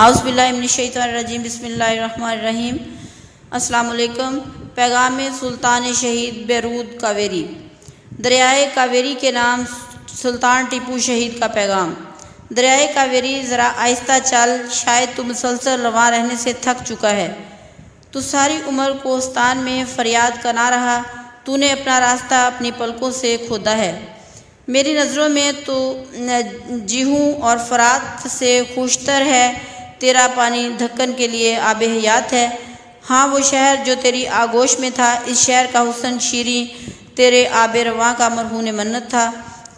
اعوذ باللہ من الشیطان الرجیم، بسم اللہ الرحمن الرحیم۔ السلام علیکم۔ پیغام سلطان شہید بیرود کاویری۔ دریائے کاویری کے نام سلطان ٹیپو شہید کا پیغام۔ دریائے کاویری ذرا آہستہ چل، شاید تو مسلسل رواں رہنے سے تھک چکا ہے۔ تو ساری عمر کوہستان میں فریاد کرنا رہا، تو نے اپنا راستہ اپنی پلکوں سے کھودا ہے۔ میری نظروں میں تو جیہوں اور فرات سے خوشتر ہے، تیرا پانی دھکن کے لیے آب حیات ہے۔ ہاں وہ شہر جو تیری آغوش میں تھا، اس شہر کا حسن شیریں تیرے آب رواں کا مرہون منت تھا۔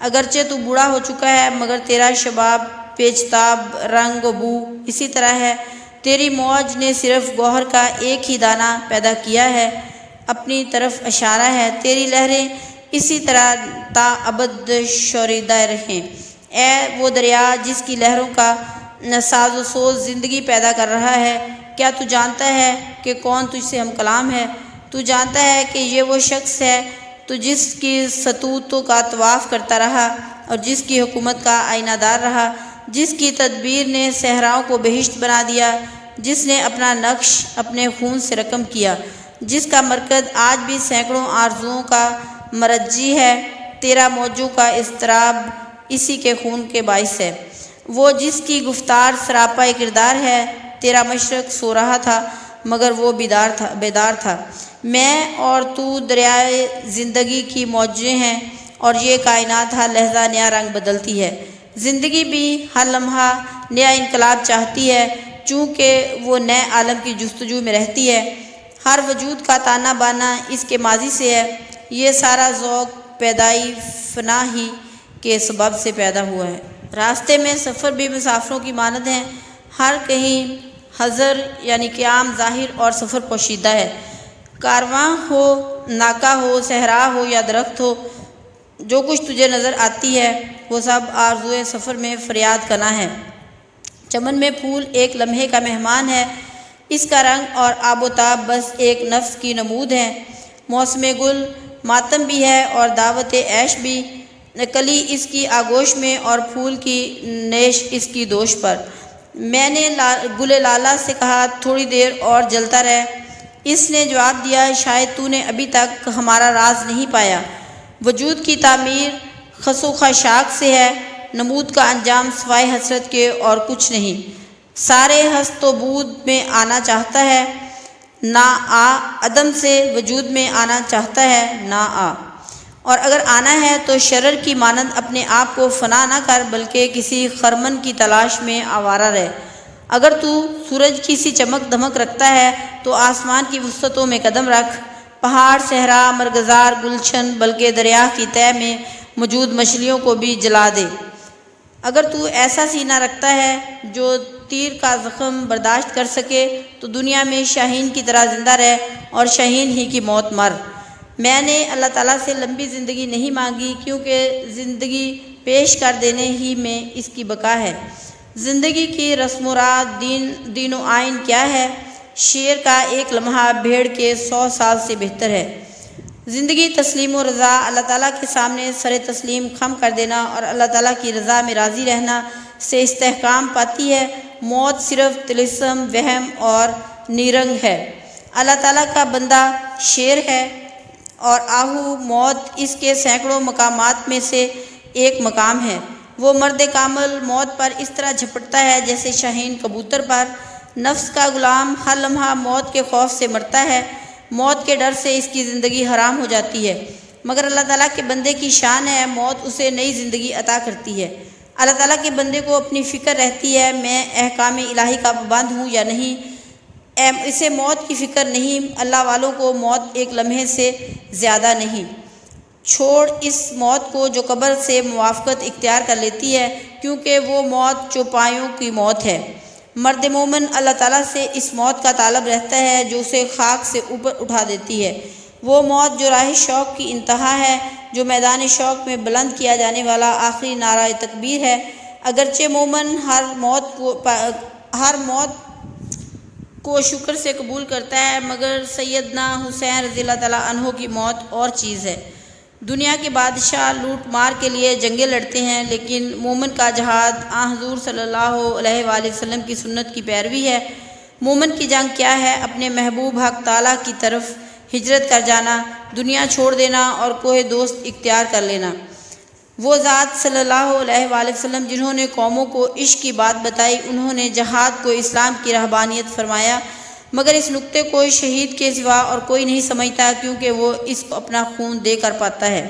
اگرچہ تو بوڑھا ہو چکا ہے، مگر تیرا شباب، پیچتاب، رنگ و بو اسی طرح ہے۔ تیری موج نے صرف گوہر کا ایک ہی دانہ پیدا کیا ہے، اپنی طرف اشارہ ہے۔ تیری لہریں اسی طرح تا ابد شوریدہ رہیں۔ اے وہ دریا جس کی لہروں کا ساز و سوز زندگی پیدا کر رہا ہے، کیا تو جانتا ہے کہ کون تجھ سے ہم کلام ہے؟ تو جانتا ہے کہ یہ وہ شخص ہے تو جس کی سطوتوں کا طواف کرتا رہا اور جس کی حکومت کا آئینہ دار رہا، جس کی تدبیر نے صحراؤں کو بہشت بنا دیا، جس نے اپنا نقش اپنے خون سے رقم کیا، جس کا مرکز آج بھی سینکڑوں آرزوؤں کا مرجع ہے۔ تیرا موجوں کا اضطراب اسی کے خون کے باعث ہے۔ وہ جس کی گفتار سراپا کردار ہے۔ تیرا مشرق سو رہا تھا مگر وہ بیدار تھا۔ میں اور تو دریائے زندگی کی موجیں ہیں، اور یہ کائنات ہر لحظہ نیا رنگ بدلتی ہے۔ زندگی بھی ہر لمحہ نیا انقلاب چاہتی ہے، چونکہ وہ نئے عالم کی جستجو میں رہتی ہے۔ ہر وجود کا تانا بانا اس کے ماضی سے ہے۔ یہ سارا ذوق پیدائی فنا ہی کے سبب سے پیدا ہوا ہے۔ راستے میں سفر بھی مسافروں کی مانند ہیں، ہر کہیں حضر یعنی قیام ظاہر اور سفر پوشیدہ ہے۔ کارواں ہو، ناکہ ہو، صحرا ہو یا درخت ہو، جو کچھ تجھے نظر آتی ہے وہ سب آرزوئے سفر میں فریاد کنا ہے۔ چمن میں پھول ایک لمحے کا مہمان ہے، اس کا رنگ اور آب و تاب بس ایک نفس کی نمود ہے۔ موسم گل ماتم بھی ہے اور دعوت عیش بھی، کلی اس کی آغوش میں اور پھول کی نیش اس کی دوش پر۔ میں نے گل لالہ سے کہا تھوڑی دیر اور جلتا رہ۔ اس نے جواب دیا شاید تو نے ابھی تک ہمارا راز نہیں پایا۔ وجود کی تعمیر خس و خاشاک سے ہے، نمود کا انجام سوائے حسرت کے اور کچھ نہیں۔ سارے ہست و بود میں آنا چاہتا ہے نہ آ، عدم سے وجود میں آنا چاہتا ہے نہ آ، اور اگر آنا ہے تو شرر کی مانند اپنے آپ کو فنا نہ کر بلکہ کسی خرمن کی تلاش میں آوارہ رہ۔ اگر تو سورج کی سی چمک دمک رکھتا ہے تو آسمان کی وسعتوں میں قدم رکھ، پہاڑ، صحرا، مرغزار، گلشن بلکہ دریا کی تہہ میں موجود مچھلیوں کو بھی جلا دے۔ اگر تو ایسا سینہ رکھتا ہے جو تیر کا زخم برداشت کر سکے تو دنیا میں شاہین کی طرح زندہ رہ اور شاہین ہی کی موت مر۔ میں نے اللہ تعالیٰ سے لمبی زندگی نہیں مانگی، کیونکہ زندگی پیش کر دینے ہی میں اس کی بقا ہے۔ زندگی کی رسم و راہ، دین و آئین کیا ہے؟ شیر کا ایک لمحہ بھیڑ کے 100 سال سے بہتر ہے۔ زندگی تسلیم و رضا، اللہ تعالیٰ کے سامنے سر تسلیم خم کر دینا اور اللہ تعالیٰ کی رضا میں راضی رہنا سے استحکام پاتی ہے۔ موت صرف طلسم، وہم اور نیرنگ ہے۔ اللہ تعالیٰ کا بندہ شیر ہے اور آہو موت اس کے سینکڑوں مقامات میں سے ایک مقام ہے۔ وہ مرد کامل موت پر اس طرح جھپٹتا ہے جیسے شاہین کبوتر پر۔ نفس کا غلام ہر لمحہ موت کے خوف سے مرتا ہے، موت کے ڈر سے اس کی زندگی حرام ہو جاتی ہے، مگر اللہ تعالیٰ کے بندے کی شان ہے، موت اسے نئی زندگی عطا کرتی ہے۔ اللہ تعالیٰ کے بندے کو اپنی فکر رہتی ہے میں احکام الہی کا پابند ہوں یا نہیں، اسے موت کی فکر نہیں۔ اللہ والوں کو موت ایک لمحے سے زیادہ نہیں۔ چھوڑ اس موت کو جو قبر سے موافقت اختیار کر لیتی ہے، کیونکہ وہ موت چوپایوں کی موت ہے۔ مرد مومن اللہ تعالیٰ سے اس موت کا طالب رہتا ہے جو اسے خاک سے اوپر اٹھا دیتی ہے۔ وہ موت جو راہ شوق کی انتہا ہے، جو میدان شوق میں بلند کیا جانے والا آخری نعرہ تکبیر ہے۔ اگرچہ مومن ہر موت کو شکر سے قبول کرتا ہے، مگر سیدنا حسین رضی اللہ تعالیٰ عنہ کی موت اور چیز ہے۔ دنیا کے بادشاہ لوٹ مار کے لیے جنگیں لڑتے ہیں، لیکن مومن کا جہاد حضور صلی اللہ علیہ وآلہ وسلم کی سنت کی پیروی ہے۔ مومن کی جنگ کیا ہے؟ اپنے محبوب حق تعالیٰ کی طرف ہجرت کر جانا، دنیا چھوڑ دینا اور کوہ دوست اختیار کر لینا۔ وہ ذات صلی اللہ علیہ وآلہ وسلم جنہوں نے قوموں کو عشق کی بات بتائی، انہوں نے جہاد کو اسلام کی رہبانیت فرمایا، مگر اس نقطے کو شہید کے سوا اور کوئی نہیں سمجھتا، کیونکہ وہ اس کو اپنا خون دے کر پاتا ہے۔